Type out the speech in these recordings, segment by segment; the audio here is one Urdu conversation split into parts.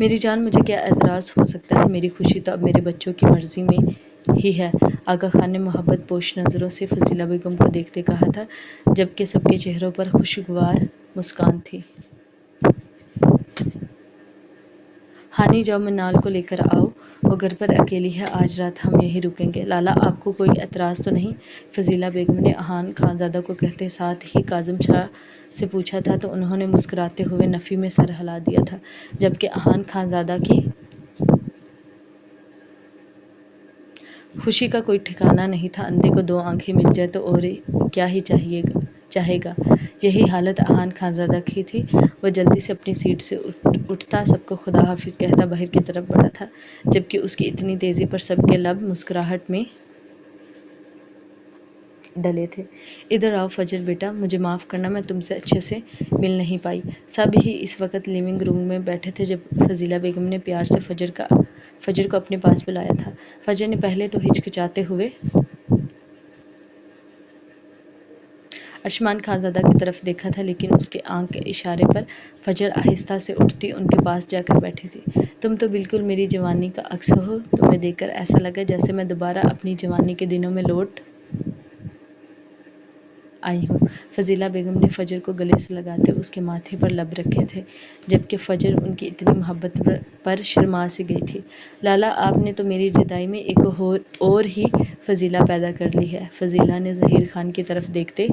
میری جان، مجھے کیا اعتراض ہو سکتا ہے؟ میری خوشی تو اب میرے بچوں کی مرضی میں ہی ہے۔ آغا خان نے محبت پوش نظروں سے فضیلہ بیگم کو دیکھتے کہا تھا، جبکہ سب کے چہروں پر خوشگوار مسکان تھی۔ ہانی، جاؤ منال کو لے کر آؤ، وہ گھر پر اکیلی ہے، آج رات ہم یہیں رکیں گے۔ لالا، آپ کو کوئی اعتراض تو نہیں؟ فضیلہ بیگم نے احان خانزادہ کو کہتے ساتھ ہی کاظم شاہ سے پوچھا تھا تو انہوں نے مسکراتے ہوئے نفی میں سر ہلا دیا تھا، جبکہ احان خانزادہ کی خوشی کا کوئی ٹھکانا نہیں تھا۔ اندھے کو دو آنکھیں مل جائے تو اور کیا ہی چاہے گا۔ یہی حالت احان خانزادہ کی تھی۔ وہ جلدی سے اپنی سیٹ سے اٹھتا، سب کو خدا حافظ کہتا باہر کی طرف بڑھا تھا، جبکہ اس کی اتنی تیزی پر سب کے لب مسکراہٹ میں ڈلے تھے۔ ادھر آؤ فجر بیٹا، مجھے معاف کرنا، میں تم سے اچھے سے مل نہیں پائی۔ سب ہی اس وقت لیونگ روم میں بیٹھے تھے جب فضیلہ بیگم نے پیار سے فجر کو اپنے پاس بلایا تھا۔ فجر نے پہلے تو ہچکچاتے ہوئے ارشمان خانزادہ کی طرف دیکھا تھا، لیکن اس کے آنکھ کے اشارے پر فجر آہستہ سے اٹھتی ان کے پاس جا کر بیٹھی تھی۔ تم تو بالکل میری جوانی کا عکس ہو، تمہیں دیکھ کر ایسا لگا جیسے میں دوبارہ اپنی جوانی کے دنوں میں لوٹ آئی ہوں۔ فضیلہ بیگم نے فجر کو گلے سے لگاتے اس کے ماتھے پر لب رکھے تھے، جبکہ فجر ان کی اتنی محبت پر شرما سی گئی تھی۔ لالا، آپ نے تو میری جدائی میں ایک اور ہی فضیلہ پیدا کر لی ہے۔ فضیلہ نے ظہیر خان کی طرف دیکھتے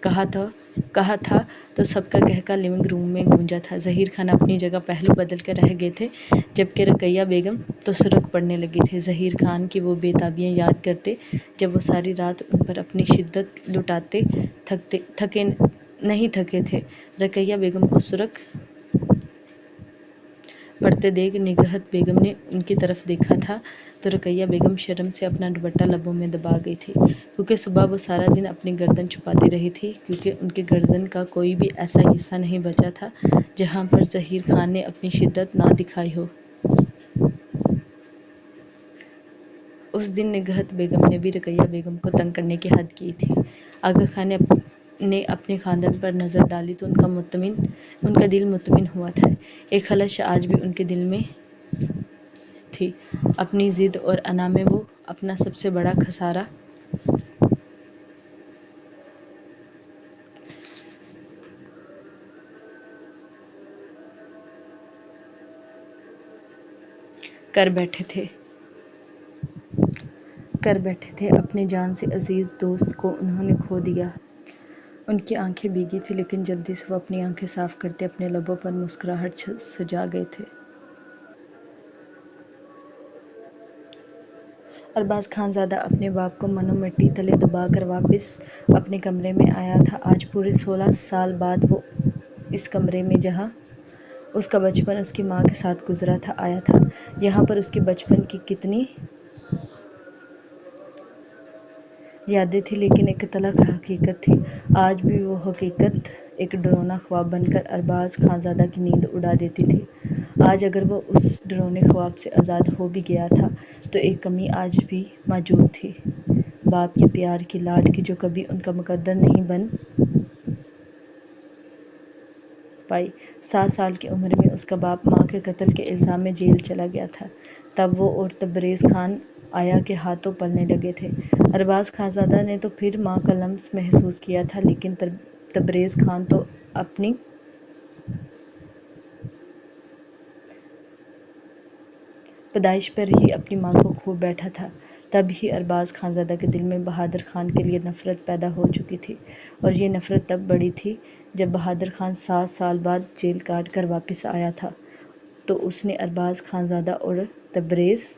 کہا تھا تو سب کا قہقہ لیونگ روم میں گونجا تھا۔ ظہیر خان اپنی جگہ پہلو بدل کر رہ گئے تھے، جبکہ رقیہ بیگم تو سرخ پڑنے لگی تھیں، ظہیر خان کی وہ بے تابیاں یاد کرتے جب وہ ساری رات ان پر اپنی شدت لٹاتے نہیں تھکے تھے۔ رقیہ بیگم کو سرخ پڑتے دیکھ نگہت بیگم نے ان کی طرف دیکھا تھا تو رقیہ بیگم شرم سے اپنا دوپٹہ لبوں میں دبا گئی تھی، کیونکہ صبح وہ سارا دن اپنی گردن چھپاتی رہی تھی، کیونکہ ان کے گردن کا کوئی بھی ایسا حصہ نہیں بچا تھا جہاں پر ظہیر خان نے اپنی شدت نہ دکھائی ہو۔ اس دن نگہت بیگم نے بھی رقیہ بیگم کو تنگ کرنے کی حد کی تھی۔ آغا خان نے اپنے خاندان پر نظر ڈالی تو ان کا دل مطمئن ہوا تھا۔ ایک خلش آج بھی ان کے دل میں تھی، اپنی ضد اور انا میں وہ اپنا سب سے بڑا خسارہ کر بیٹھے تھے۔ اپنے جان سے عزیز دوست کو انہوں نے کھو دیا۔ ان کی آنکھیں بھیگی تھیں، لیکن جلدی سے وہ اپنی آنکھیں صاف کرتے اپنے لبوں پر مسکراہٹ سجا گئے تھے۔ ارباز خانزادہ اپنے باپ کو منو مٹی تلے دبا کر واپس اپنے کمرے میں آیا تھا۔ آج پورے 16 سال بعد وہ اس کمرے میں جہاں اس کا بچپن اس کی ماں کے ساتھ گزرا تھا آیا تھا۔ یہاں پر اس کے بچپن کی کتنی یادیں تھیں، لیکن ایک تلخ حقیقت تھی۔ آج بھی وہ حقیقت ایک ڈراؤنا خواب بن کر ارباز خانزادہ کی نیند اڑا دیتی تھی۔ آج اگر وہ اس ڈراؤنے خواب سے آزاد ہو بھی گیا تھا تو ایک کمی آج بھی موجود تھی، باپ کے پیار کی، لاڈ کی، جو کبھی ان کا مقدر نہیں بن پائی۔ 7 سال کی عمر میں اس کا باپ ماں کے قتل کے الزام میں جیل چلا گیا تھا، تب وہ اور تبریز خان آیا کے ہاتھوں پلنے لگے تھے۔ ارباز خانزادہ نے تو پھر ماں کا لمس محسوس کیا تھا، لیکن تبریز خان تو اپنی پیدائش پر ہی اپنی ماں کو کھو بیٹھا تھا۔ تب ہی ارباز خانزادہ کے دل میں بہادر خان کے لیے نفرت پیدا ہو چکی تھی، اور یہ نفرت تب بڑھی تھی جب بہادر خان 7 سال بعد جیل کاٹ کر واپس آیا تھا تو اس نے ارباز خانزادہ اور تبریز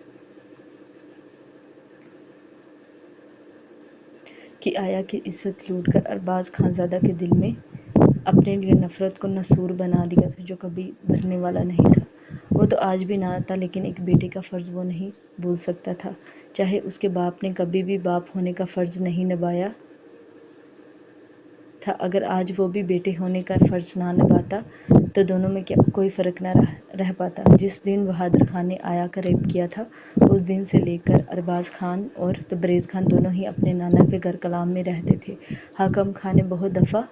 کی آیا کی عزت لوٹ کر ارباز خانزادہ کے دل میں اپنے لیے نفرت کو نسور بنا دیا تھا، جو کبھی بھرنے والا نہیں تھا۔ وہ تو آج بھی نہ تھا، لیکن ایک بیٹے کا فرض وہ نہیں بھول سکتا تھا، چاہے اس کے باپ نے کبھی بھی باپ ہونے کا فرض نہیں نبھایا تھا۔ اگر آج وہ بھی بیٹے ہونے کا فرض نہ نبھاتا تو دونوں میں کوئی فرق نہ رہ پاتا۔ جس دن بہادر خان نے آیا کا ریپ کیا تھا، اس دن سے لے کر ارباز خان اور تبریز خان دونوں ہی اپنے نانا کے گھر کلام میں رہتے تھے۔ حاکم خان نے بہت دفعہ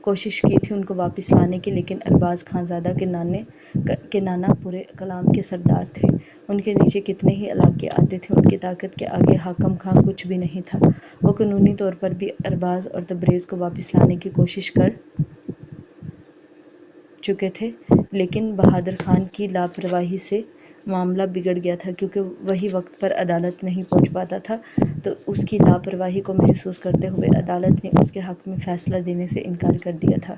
کوشش کی تھی ان کو واپس لانے کی، لیکن ارباز خانزادہ کے نانا پورے کلام کے سردار تھے۔ ان کے نیچے کتنے ہی علاقے آتے تھے، ان کی طاقت کے آگے حاکم خان کچھ بھی نہیں تھا۔ وہ قانونی طور پر بھی ارباز اور تبریز کو واپس لانے کی کوشش کر چکے تھے، لیکن بہادر خان کی لاپرواہی سے معاملہ بگڑ گیا تھا، کیونکہ وہی وقت پر عدالت نہیں پہنچ پاتا تھا، تو اس کی لاپرواہی کو محسوس کرتے ہوئے عدالت نے اس کے حق میں فیصلہ دینے سے انکار کر دیا تھا۔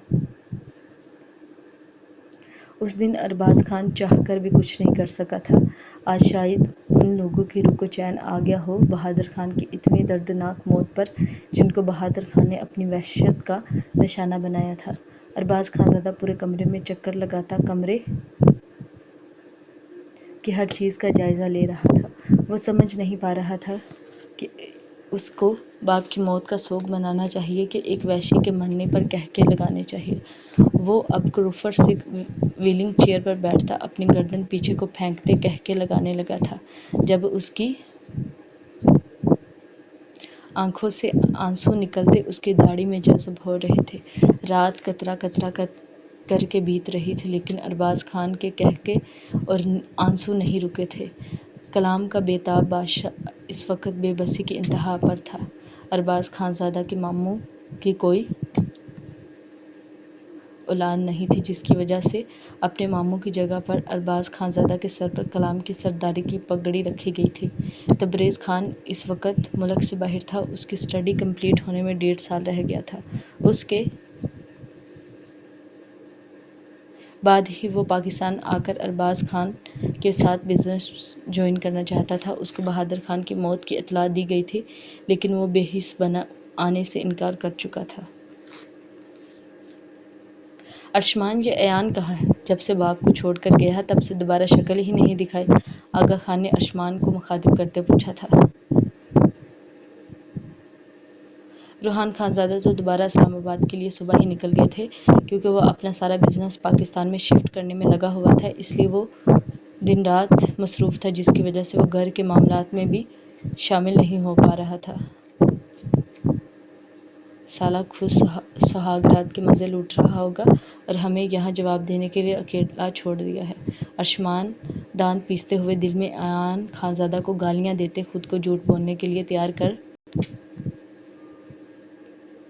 اس دن ارباز خان چاہ کر بھی کچھ نہیں کر سکا تھا۔ آج شاید ان لوگوں کی روح کو چین آ گیا ہو بہادر خان کی اتنی دردناک موت پر، جن کو بہادر خان نے اپنی وحشت کا نشانہ بنایا تھا۔ ارباز خانزادہ پورے کمرے میں چکر لگاتا کمرے کی ہر چیز کا جائزہ لے رہا تھا۔ وہ سمجھ نہیں پا رہا تھا کہ اس کو باپ کی موت کا سوگ منانا چاہیے کہ ایک وحشی کے مرنے پر قہقہے لگانے چاہیے۔ وہ اب کروفرڈ سے ویلنگ چیئر پر بیٹھتا اپنی گردن پیچھے کو پھینکتے قہقہے لگانے لگا تھا، جب اس کی آنکھوں سے آنسو نکلتے اس کی داڑھی میں جذب ہو رہے تھے۔ رات قطرہ قطرہ کر کے بیت رہی تھی، لیکن ارباز خان کے قہقہے اور آنسو نہیں رکے تھے۔ کلام کا بے تاب بادشاہ اس وقت بے بسی کی انتہا پر تھا۔ ارباز خانزادہ کے ماموں کی کوئی اولاد نہیں تھی، جس کی وجہ سے اپنے ماموں کی جگہ پر ارباز خانزادہ کے سر پر کلام کی سرداری کی پگڑی رکھی گئی تھی۔ تبریز خان اس وقت ملک سے باہر تھا، اس کی اسٹڈی کمپلیٹ ہونے میں 1.5 سال رہ گیا تھا۔ اس کے بعد ہی وہ پاکستان آ کر ارباز خان کے ساتھ بزنس جوائن کرنا چاہتا تھا۔ اس کو بہادر خان کی موت کی اطلاع دی گئی تھی، لیکن وہ بے حس آنے سے انکار کر چکا تھا۔ ارشمان، یہ ایان کہاں ہے؟ جب سے باپ کو چھوڑ کر گیا ہے، تب سے دوبارہ شکل ہی نہیں دکھائی۔ آغا خان نے ارشمان کو مخاطب کرتے پوچھا تھا۔ روحان خانزادہ تو دوبارہ اسلام آباد کے لیے صبح ہی نکل گئے تھے، کیونکہ وہ اپنا سارا بزنس پاکستان میں شفٹ کرنے میں لگا ہوا تھا، اس لیے وہ دن رات مصروف تھا، جس کی وجہ سے وہ گھر کے معاملات میں بھی شامل نہیں ہو پا رہا تھا۔ سالہ خود سہاگ رات کے مزے لوٹ رہا ہوگا اور ہمیں یہاں جواب دینے کے لیے اکیلا چھوڑ دیا ہے۔ ارشمان دانت پیستے ہوئے دل میں ایان خانزادہ کو گالیاں دیتے خود کو جھوٹ بولنے کے لیے تیار کر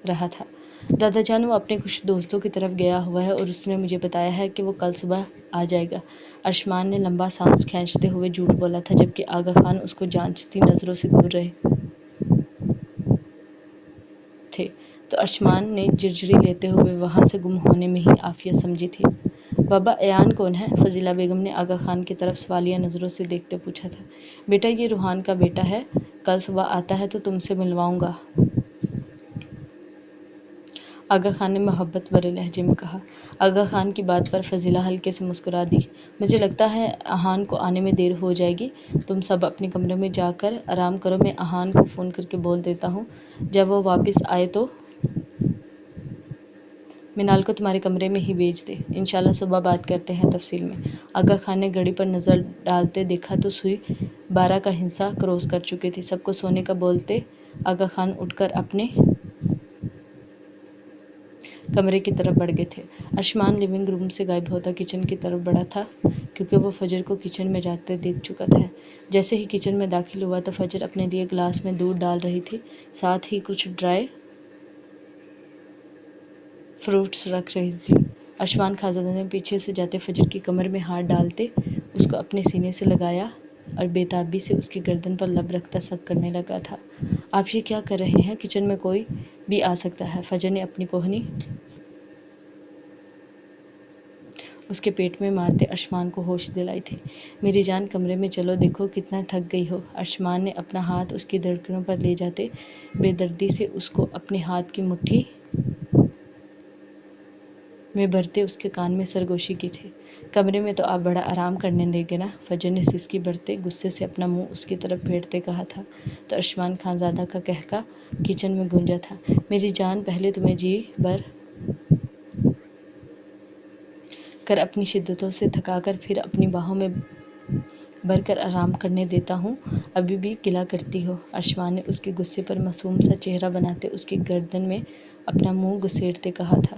رہا تھا۔ دادا جان، وہ اپنے کچھ دوستوں کی طرف گیا ہوا ہے اور اس نے مجھے بتایا ہے کہ وہ کل صبح آ جائے گا۔ ارشمان نے لمبا سانس کھینچتے ہوئے جھوٹ بولا تھا، جبکہ آغا خان اس کو جانچتی نظروں سے گور رہے تھے، تو ارشمان نے جرجری لیتے ہوئے وہاں سے گم ہونے میں ہی عافیت سمجھی تھی۔ بابا، ایان کون ہے؟ فضیلہ بیگم نے آغا خان کی طرف سوالیہ نظروں سے دیکھتے پوچھا تھا۔ بیٹا، یہ روحان کا بیٹا ہے، کل صبح آتا ہے تو تم سے ملواؤں گا، آغا خان نے محبت بھرے لہجے میں کہا۔ آغا خان کی بات پر فضیلہ ہلکے سے مسکرا دی۔ مجھے لگتا ہے احان کو آنے میں دیر ہو جائے گی، تم سب اپنے کمروں میں جا کر آرام کرو، میں احان کو فون کر کے بول دیتا ہوں، جب وہ واپس آئے تو منال کو تمہارے کمرے میں ہی بھیج دے، انشاءاللہ صبح بات کرتے ہیں تفصیل میں۔ آغا خان نے گھڑی پر نظر ڈالتے دیکھا تو سوئی 12 کا ہندسہ کراس کر چکی تھی۔ سب کو سونے کا بولتے آغا خان اٹھ کر اپنے کمرے کی طرف بڑھ گئے تھے۔ ارشمان لیونگ روم سے غائب ہوتا کچن کی طرف بڑھا تھا، کیونکہ وہ فجر کو کچن میں جاگتے دیکھ چکا تھا۔ جیسے ہی کچن میں داخل ہوا تو فجر اپنے لیے گلاس میں دودھ ڈال رہی تھی، ساتھ ہی کچھ ڈرائی فروٹس رکھ رہی تھی۔ ارشمان خانزادہ نے پیچھے سے جاتے فجر کی کمر میں ہاتھ ڈالتے اس کو اپنے سینے سے لگایا اور بے تابی سے اس کی گردن پر لب رکھتا سگ کرنے لگا تھا۔ آپ یہ کیا کر رہے ہیں؟ کچن میں کوئی بھی آ سکتا ہے۔ فجر نے اپنی کوہنی اس کے پیٹ میں مارتے ارشمان کو ہوش دلائی تھی۔ میری جان، کمرے میں چلو، دیکھو کتنا تھک گئی ہو۔ ارشمان نے اپنا ہاتھ اس کی دھڑکنوں پر لے جاتے بے دردی سے اس کو اپنے ہاتھ کی مٹھی میں بھرتے اس کے کان میں سرگوشی کی تھی۔ کمرے میں تو آپ بڑا آرام کرنے دیں گے نا؟ فجر نے سسکی بھرتے غصے سے اپنا منہ اس کی طرف پھیرتے کہا تھا، تو ارشمان خانزادہ کا قہقہا کچن میں گونجا تھا۔ میری جان، پہلے تمہیں جی بھر کر اپنی شدتوں سے تھکا کر پھر اپنی باہوں میں بھر کر آرام کرنے دیتا ہوں، ابھی بھی گلہ کرتی ہو؟ ارشمان نے اس کے غصے پر معصوم سا چہرہ بناتے اس کی گردن میں اپنا منہ گھسیٹتے کہا تھا۔